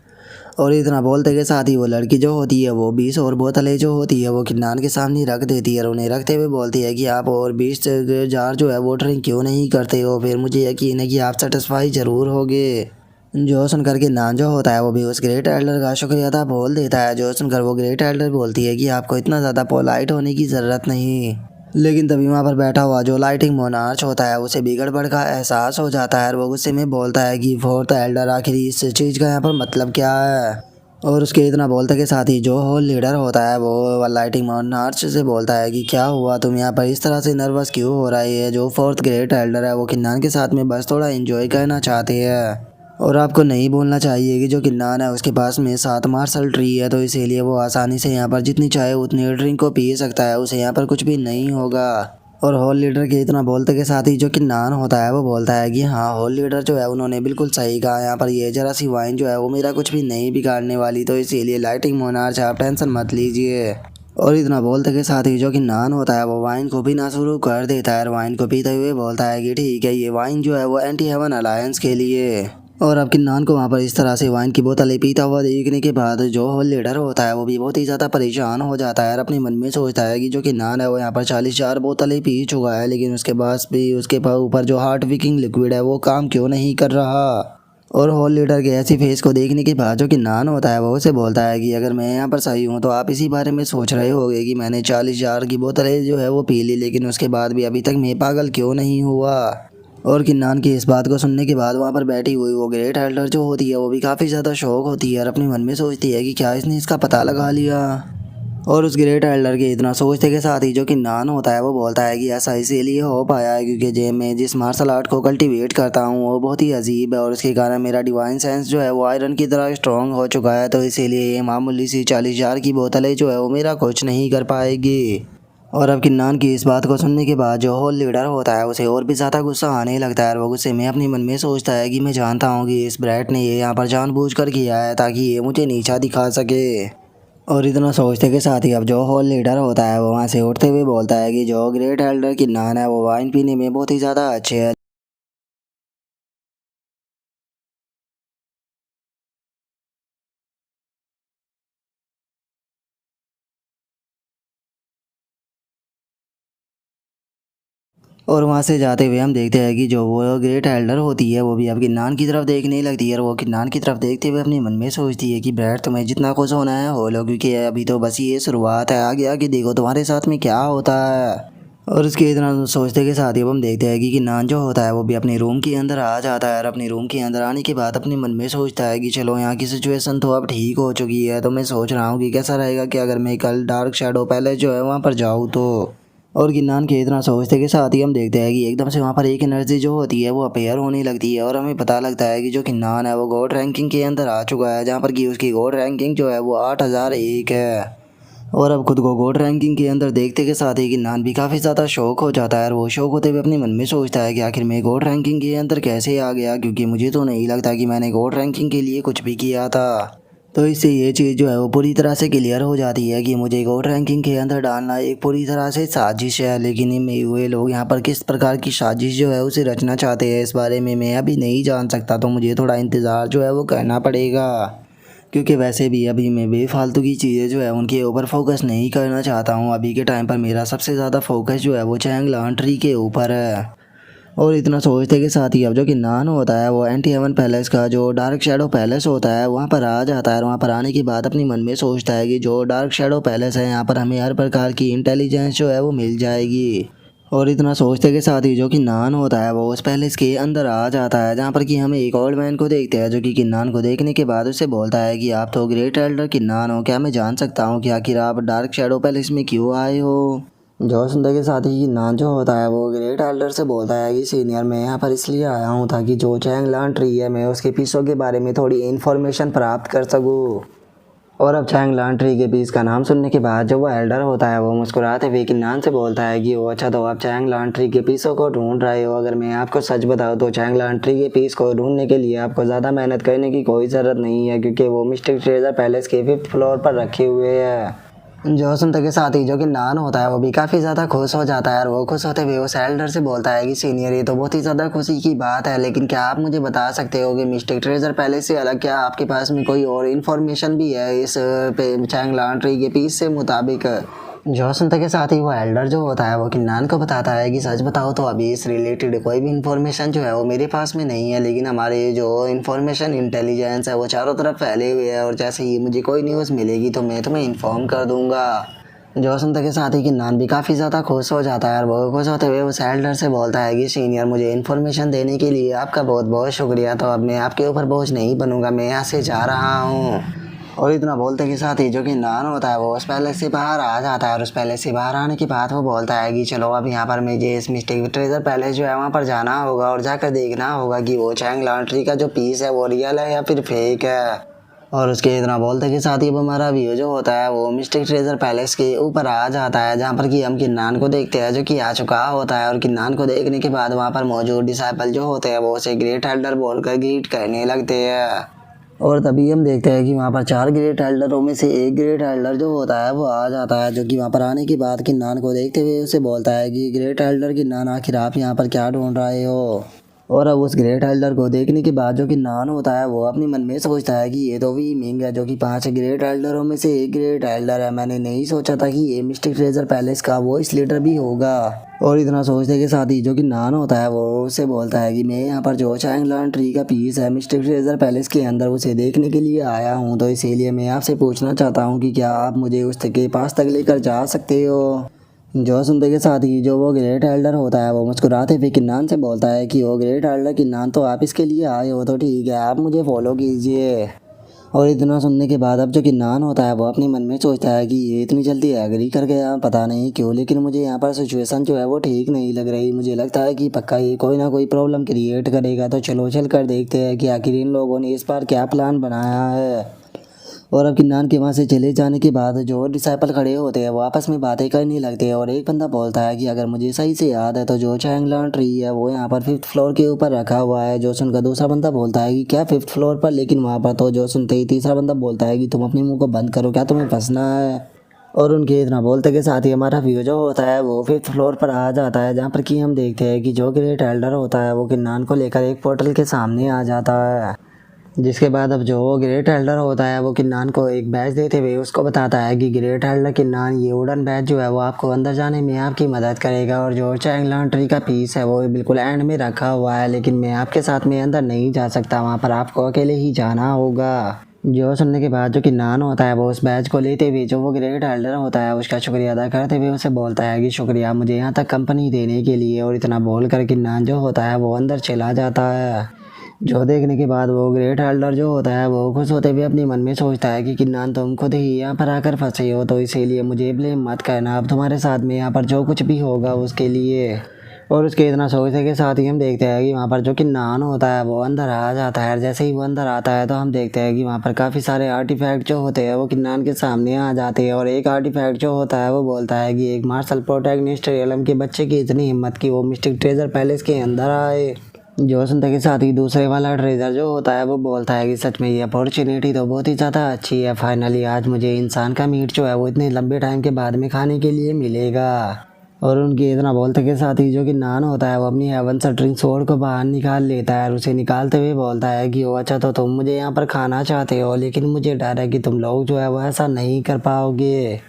और इतना बोलते के साथ ही वो लड़की जो होती है वो 20 और बोतलें जो होती है वो किन्नान के सामने रख देती है और उन्हें रखते हुए बोलती है कि आप और 20 जार जो है वो ड्रिंक क्यों नहीं करते हो, फिर मुझे यकीन है कि आप सेटिस्फाई ज़रूर होगे। जो सुनकर के नान जो होता है वो भी उस ग्रेट एल्डर का शुक्रिया अदा बोल देता है। जो सुनकर वो ग्रेट एल्डर बोलती है कि आपको इतना ज़्यादा पोलाइट होने की ज़रूरत नहीं। लेकिन तभी वहाँ पर बैठा हुआ जो लाइटिंग मोनार्च होता है उसे भी गड़बड़ का एहसास हो जाता है और वो गुस्से में बोलता है कि फोर्थ एल्डर आखिर इस चीज़ का यहाँ पर मतलब क्या है। और उसके इतना बोलते के साथ ही जो होल लीडर होता है वो लाइटिंग मोनार्च से बोलता है कि क्या हुआ, तुम यहाँ पर इस तरह से नर्वस क्यों हो रही है। जो फोर्थ ग्रेट एल्डर है वो किन्नान के साथ में बस थोड़ा एंजॉय करना चाहते हैं और आपको नहीं भूलना चाहिए कि जो किन्नान है उसके पास में 7 मार्शल ट्री है, तो इसीलिए वो आसानी से यहाँ पर जितनी चाहे उतनी ड्रिंक को पी सकता है, उसे यहाँ पर कुछ भी नहीं होगा। और हॉल लीडर के इतना बोलते के साथ ही जो किन्नान होता है वो बोलता है कि हाँ हॉल लीडर जो है उन्होंने बिल्कुल सही कहा, यहाँ पर ये जरा सी वाइन जो है वो मेरा कुछ भी नहीं बिगाड़ने वाली, तो इसीलिए लाइटिंग मोनार्च आप टेंशन मत लीजिए। और इतना बोलते के साथ ही जो कि नान होता है वो वाइन को पीना शुरू कर देता है और वाइन को पीते हुए बोलता है कि ठीक है ये वाइन जो है वो एंटी हेवन अलायंस के लिए। और अब किन्नान को वहाँ पर इस तरह से वाइन की बोतलें पीता हुआ देखने के बाद जो हॉल लीडर होता है वो भी बहुत ही ज़्यादा परेशान हो जाता है और अपने मन में सोचता है कि जो किन्नान है वो यहाँ पर 44 बोतलें पी चुका है, लेकिन उसके बाद भी उसके ऊपर जो हार्ट वीकिंग लिक्विड है वो काम क्यों नहीं कर रहा। और हॉल लीडर के ऐसी फेस को देखने के बाद जो किन्नान होता है वो उसे बोलता है कि अगर मैं यहाँ पर सही हूँ तो आप इसी बारे में सोच रहे होगे कि मैंने 40 जार की बोतलें जो है वो पी ली, लेकिन उसके बाद भी अभी तक मैं पागल क्यों नहीं हुआ। और किन्नान की इस बात को सुनने के बाद वहाँ पर बैठी हुई वो ग्रेट एल्डर जो होती है वो भी काफ़ी ज़्यादा शौक होती है और अपने मन में सोचती है कि क्या इसने इसका पता लगा लिया। और उस ग्रेट एल्डर के इतना सोचते के साथ ही जो किन्नान होता है वो बोलता है कि ऐसा इसीलिए हो पाया है क्योंकि मैं जिस मार्शल आर्ट को कल्टीवेट करता हूँ वो बहुत ही अजीब है और उसके कारण मेरा डिवाइन सेंस जो है वो आयरन की तरह स्ट्रॉन्ग हो चुका है, तो इसीलिए ये मामूली सी 40 जार की बोतलें जो है वो मेरा कुछ नहीं कर पाएगी। और अब किन्नान की इस बात को सुनने के बाद जो होल लीडर होता है उसे और भी ज़्यादा गुस्सा आने लगता है और वो गुस्से में अपने मन में सोचता है कि मैं जानता हूँ कि इस ब्रैट ने ये यहाँ पर जानबूझकर किया है ताकि ये मुझे नीचा दिखा सके। और इतना सोचते के साथ ही अब जो होल लीडर होता है वो वहाँ से उठते हुए बोलता है कि जो ग्रेट एल्डर किन्नान है वो वाइन पीने में बहुत ही ज़्यादा अच्छे है, और वहाँ से जाते हुए हम देखते हैं कि जो वो ग्रेट एल्डर होती है वो भी अब किन्नान की तरफ देखने लगती है और वो किन्नान की तरफ देखते हुए अपने मन में सोचती है कि ब्रैड तुम्हें जितना खुश होना है हो लो, क्योंकि अभी तो बस ये शुरुआत है, आगे आगे देखो तुम्हारे साथ में क्या होता है। और इसके इतना सोचते के साथ ही अब हम देखते हैं कि किन्नान जो होता है वो भी अपने रूम के अंदर आ जाता है और अपने रूम के अंदर आने के बाद अपने मन में सोचता है कि चलो यहाँ की सिचुएशन तो अब ठीक हो चुकी है, तो मैं सोच रहा हूँ कि कैसा रहेगा कि अगर मैं कल डार्क शैडो पैलेस जो है वहाँ पर जाऊँ तो। और गिन्नान के इतना सोचते के साथ ही हम देखते हैं कि एकदम से वहाँ पर एक एनर्जी जो होती है वो अपेयर होने लगती है और हमें पता लगता है कि जो किन्नान है वो गॉड रैंकिंग के अंदर आ चुका है, जहाँ पर कि उसकी गॉड रैंकिंग जो है वो 8001 है। और अब खुद को गॉड रैंकिंग के अंदर देखते के साथ ही किन्नान भी काफ़ी ज़्यादा शौक हो जाता है और वो शौक होते हुए अपने मन में सोचता है कि आखिर मैं गॉड रैंकिंग के अंदर कैसे आ गया, क्योंकि मुझे तो नहीं लगता कि मैंने गॉड रैंकिंग के लिए कुछ भी किया था। तो इससे ये चीज़ जो है वो पूरी तरह से क्लियर हो जाती है कि मुझे गॉड रैंकिंग के अंदर डालना एक पूरी तरह से साजिश है, लेकिन वे लोग यहाँ पर किस प्रकार की साजिश जो है उसे रचना चाहते हैं इस बारे में मैं अभी नहीं जान सकता, तो मुझे थोड़ा इंतज़ार जो है वो करना पड़ेगा। क्योंकि वैसे भी अभी मैं बेफालतू की चीज़ें जो है उनके ऊपर फोकस नहीं करना चाहता हूँ। अभी के टाइम पर मेरा सबसे ज़्यादा फोकस जो है वो चैंगलान ट्री के ऊपर है। और इतना सोचते के साथ ही अब जो कि नान होता है वो एंटी हेवन पैलेस का जो डार्क शैडो पैलेस होता है वहाँ पर आ जाता है। और वहाँ पर आने के बाद अपनी मन में सोचता है कि जो डार्क शैडो पैलेस है यहाँ पर हमें हर प्रकार की इंटेलिजेंस जो है वो मिल जाएगी। और इतना सोचते के साथ ही जो कि नान होता है वो उस पैलेस के अंदर आ जाता है, जहाँ पर कि हम एक ओल्ड मैन को देखते हैं जो कि किन्नान को देखने के बाद उससे बोलता है कि आप तो ग्रेट एल्डर किन्नान हो, क्या मैं जान सकता हूँ कि आखिर आप डार्क शैडो पैलेस में क्यों आए हो। जो सुनते के साथ ही किन्नान जो होता है वो ग्रेट एल्डर से बोलता है कि सीनियर मैं यहाँ पर इसलिए आया हूँ ताकि जो चैंगलान ट्री है मैं उसके पीसों के बारे में थोड़ी इन्फॉर्मेशन प्राप्त कर सकूँ। और अब चैंगलान ट्री के पीस का नाम सुनने के बाद जो वो एल्डर होता है वो मुस्कुराते हुए किन्नान से बोलता है कि वो अच्छा तो आप चैंगलान ट्री के पीसों को ढूंढ रहे हो। अगर मैं आपको सच बताऊँ तो चैंगलान ट्री के पीस को ढूंढने के लिए आपको ज़्यादा मेहनत करने की कोई ज़रूरत नहीं है, क्योंकि वो मिस्टिक ट्रेजर पैलेस के 5th फ्लोर पर रखे हुए हैं। जो सुनते के साथ ही जो कि नान होता है वो भी काफ़ी ज़्यादा खुश हो जाता है और वो खुश होते हुए उस एल्डर से बोलता है कि सीनियर ये तो बहुत ही ज़्यादा खुशी की बात है, लेकिन क्या आप मुझे बता सकते हो कि मिस्टिक ट्रेजर पैलेस से अलग क्या आपके पास में कोई और इन्फॉर्मेशन भी है इस चैंगलान ट्री के पीस से मुताबिक। जो सुनते के साथ ही वो एल्डर जो होता है वो किन्नान को बताता है कि सच बताओ तो अभी इस रिलेटेड कोई भी इन्फॉर्मेशन जो है वो मेरे पास में नहीं है, लेकिन हमारे जो इन्फॉर्मेशन इंटेलिजेंस है वो चारों तरफ फैले हुए है और जैसे ही मुझे कोई न्यूज़ मिलेगी तो मैं तुम्हें इन्फॉर्म कर दूंगा। जो सुनते के साथ ही किन्नान भी काफ़ी ज़्यादा खुश हो जाता है और वो खुश होते हुए उस एल्डर से बोलता है कि सीनियर मुझे इन्फॉर्मेशन देने के लिए आपका बहुत बहुत शुक्रिया, तो अब मैं आपके ऊपर बोझ नहीं बनूंगा, मैं यहाँ से जा रहा हूँ। और इतना बोलते के साथ ही जो कि नान होता है वो उस पैलेस से बाहर आ जाता है और उस पैलेस से बाहर आने के बाद वो बोलता है कि चलो अब यहाँ पर मुझे इस मिस्टिक ट्रेजर पैलेस जो है वहाँ पर जाना होगा और जाकर देखना होगा कि वो चैंगलान ट्री का जो पीस है वो रियल है या फिर फेक है। और उसके इतना बोलते के साथ ही अब हमारा व्यू जो होता है वो मिस्टिक ट्रेजर पैलेस के ऊपर आ जाता है, जहाँ पर कि हम किन्नान को देखते हैं जो कि आ चुका होता है। और किन्नान को देखने के बाद वहाँ पर मौजूद डिसाइपल जो होते हैं वो उसे ग्रेट एल्डर बोलकर ग्रीट करने लगते हैं। और तभी हम देखते हैं कि वहाँ पर 4 ग्रेट एल्डरों में से एक ग्रेट एल्डर जो होता है वो आ जाता है, जो कि वहाँ पर आने के बाद किन्नान को देखते हुए उसे बोलता है कि ग्रेट एल्डर किन्नान आखिर आप यहाँ पर क्या ढूंढ रहे हो। और अब उस ग्रेट एल्डर को देखने के बाद जो कि नान होता है वो अपने मन में सोचता है कि ये तो वी मिंग है जो कि 5 ग्रेट एल्डरों में से एक ग्रेट एल्डर है, मैंने नहीं सोचा था कि ये मिस्टिक ट्रेजर पैलेस का वॉइस लीडर भी होगा। और इतना सोचने के साथ ही जो कि नान होता है वो उससे बोलता है कि मैं यहाँ पर जो चैंगलान ट्री का पीस है मिस्टिक ट्रेजर पैलेस के अंदर उसे देखने के लिए आया हूँ, तो इसीलिए मैं आपसे पूछना चाहता हूँ कि क्या आप मुझे उसके पास तक लेकर जा सकते हो। जो सुनते के साथ ही जो वो ग्रेट एल्डर होता है वो मुस्कुराते हुए किन्नान से बोलता है कि वो ग्रेट एल्डर किन्नान तो आप इसके लिए आए हो तो ठीक है, आप मुझे फॉलो कीजिए। और इतना सुनने के बाद अब जो किन्नान होता है वो अपने मन में सोचता है कि ये इतनी जल्दी एग्री कर गया, पता नहीं क्यों, लेकिन मुझे यहाँ पर सिचुएशन जो है वो ठीक नहीं लग रही। मुझे लगता है कि पक्का ये कोई ना कोई प्रॉब्लम क्रिएट करेगा, तो चलो चल कर देखते हैं कि आखिर इन लोगों ने इस बार क्या प्लान बनाया है। और अब किन्नान के वहाँ से चले जाने के बाद जो डिसाइपल खड़े होते हैं वो आपस में बातें करने लगते हैं और एक बंदा बोलता है कि अगर मुझे सही से याद है तो जो चैंगलान ट्री है वो यहाँ पर 5th फ्लोर के ऊपर रखा हुआ है। जो सुनकर दूसरा बंदा बोलता है कि क्या 5th फ्लोर पर, लेकिन वहाँ पर तो जो सुनते ही तीसरा बंदा बोलता है कि तुम अपने मुंह को बंद करो, क्या तुम्हें फंसना है। और उनके इतना बोलते के साथ ही हमारा व्यू जो होता है वो 5th फ्लोर पर आ जाता है, जहाँ पर कि हम देखते हैं कि जो ग्रेट एल्डर होता है वो किन्नान को लेकर एक पोर्टल के सामने आ जाता है। जिसके बाद अब जो ग्रेट एल्डर होता है वो किन्नान को एक बैज देते हुए उसको बताता है कि ग्रेट एल्डर किन्नान ये वुडन बैज जो है वो आपको अंदर जाने में आपकी मदद करेगा, और जो चैंगलान ट्री का पीस है वो बिल्कुल एंड में रखा हुआ है, लेकिन मैं आपके साथ में अंदर नहीं जा सकता, वहाँ पर आपको अकेले ही जाना होगा। जो सुनने के बाद जो किन्नान होता है वो उस बैज को लेते हुए जो वो ग्रेट एल्डर होता है उसका शुक्रिया अदा करते हुए उसे बोलता है कि शुक्रिया मुझे यहाँ तक कंपनी देने के लिए। और इतना बोल कर किन्नान जो होता है वो अंदर चला जाता है। जो देखने के बाद वो ग्रेट एल्डर जो होता है वो खुश होते हुए अपने मन में सोचता है कि किन्नान तुम खुद ही यहाँ पर आकर फंसे हो, तो इसीलिए मुझे ब्लेम मत करना, अब तुम्हारे साथ में यहाँ पर जो कुछ भी होगा उसके लिए। और उसके इतना सोचने के साथ ही हम देखते हैं कि वहाँ पर जो किन्नान होता है वो अंदर आ जाता है। जैसे ही वो अंदर आता है तो हम देखते हैं कि वहाँ पर काफ़ी सारे आर्टिफैक्ट जो होते हैं वो किन्नान के सामने आ जाते हैं। और एक आर्टिफैक्ट जो होता है वो बोलता है कि एक मार्शल प्रोटैगनिस्ट रियलम के बच्चे की इतनी हिम्मत कि वो मिस्टिक ट्रेजर पैलेस के अंदर आए। जो सुनते के साथ ही दूसरे वाला ट्रेजर जो होता है वो बोलता है कि सच में ये अपॉर्चुनिटी तो बहुत ही ज़्यादा अच्छी है, फाइनली आज मुझे इंसान का मीट जो है वो इतने लंबे टाइम के बाद में खाने के लिए मिलेगा। और उनके इतना बोलते के साथ ही जो कि नान होता है वो अपनी हेवन शटरिंग स्वॉर्ड को बाहर निकाल लेता है और उसे निकालते हुए बोलता है कि ओ अच्छा तो तुम मुझे यहाँ पर खाना चाहते हो, लेकिन मुझे डर है कि तुम लोग जो है वो ऐसा नहीं कर पाओगे।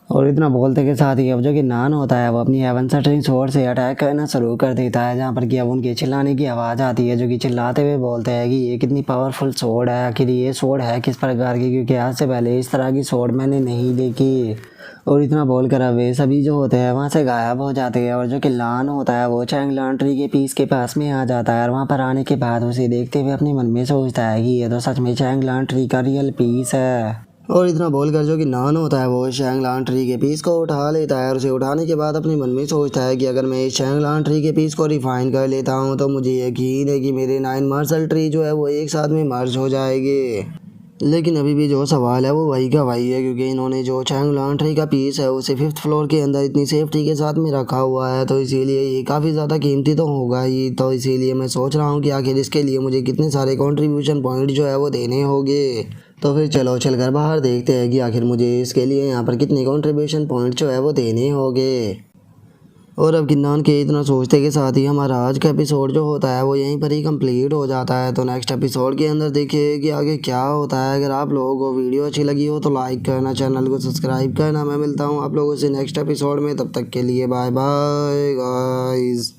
और इतना बोलते के साथ ही अब जो कि नान होता है वो अपनी हेवन शटरिंग स्वॉर्ड से अटैक करना शुरू कर देता है, जहाँ पर कि अब उनके चिल्लाने की आवाज़ आती है, जो कि चिल्लाते हुए बोलते हैं कि ये कितनी पावरफुल स्वॉर्ड है, आखिर ये स्वॉर्ड है किस प्रकार की, क्योंकि आज से पहले इस तरह की स्वॉर्ड मैंने नहीं देखी। और इतना बोलकर अब वे सभी जो होते हैं वहाँ से गायब हो जाते हैं और जो कि लान होता है वो चैंगलान ट्री के पीस के पास में आ जाता है और वहाँ पर आने के बाद उसे देखते हुए अपने मन में सोचता है कि ये तो सच में चैंगलान ट्री का रियल पीस है। और इतना बोलकर जो कि नान होता है वो शैंगलान ट्री के पीस को उठा लेता है और उसे उठाने के बाद अपने मन में सोचता है कि अगर मैं इस शैंगलान ट्री के पीस को रिफाइन कर लेता हूँ तो मुझे यकीन है कि मेरे 9 मार्शल ट्री जो है वो एक साथ में मर्ज हो जाएंगे। लेकिन अभी भी जो सवाल है वो वही का वही है, क्योंकि इन्होंने जो चैंगलान ट्री का पीस है उसे 5th फ्लोर के अंदर इतनी सेफ्टी के साथ में रखा हुआ है, तो इसीलिए ये काफ़ी ज़्यादा कीमती तो होगा ही। तो इसीलिए मैं सोच रहा हूँ कि आखिर इसके लिए मुझे कितने सारे कंट्रीब्यूशन पॉइंट जो है वो देने होंगे। तो फिर चलो चलकर बाहर देखते हैं कि आखिर मुझे इसके लिए यहाँ पर कितने कंट्रीब्यूशन पॉइंट जो है वो देने होंगे। और अब गिन्नान के इतना सोचते के साथ ही हमारा आज का एपिसोड जो होता है वो यहीं पर ही कंप्लीट हो जाता है। तो नेक्स्ट एपिसोड के अंदर देखिए कि आगे क्या होता है। अगर आप लोगों को वीडियो अच्छी लगी हो तो लाइक करना, चैनल को सब्सक्राइब करना। मैं मिलता हूँ आप लोगों से नेक्स्ट एपिसोड में, तब तक के लिए बाय बाय गाइस।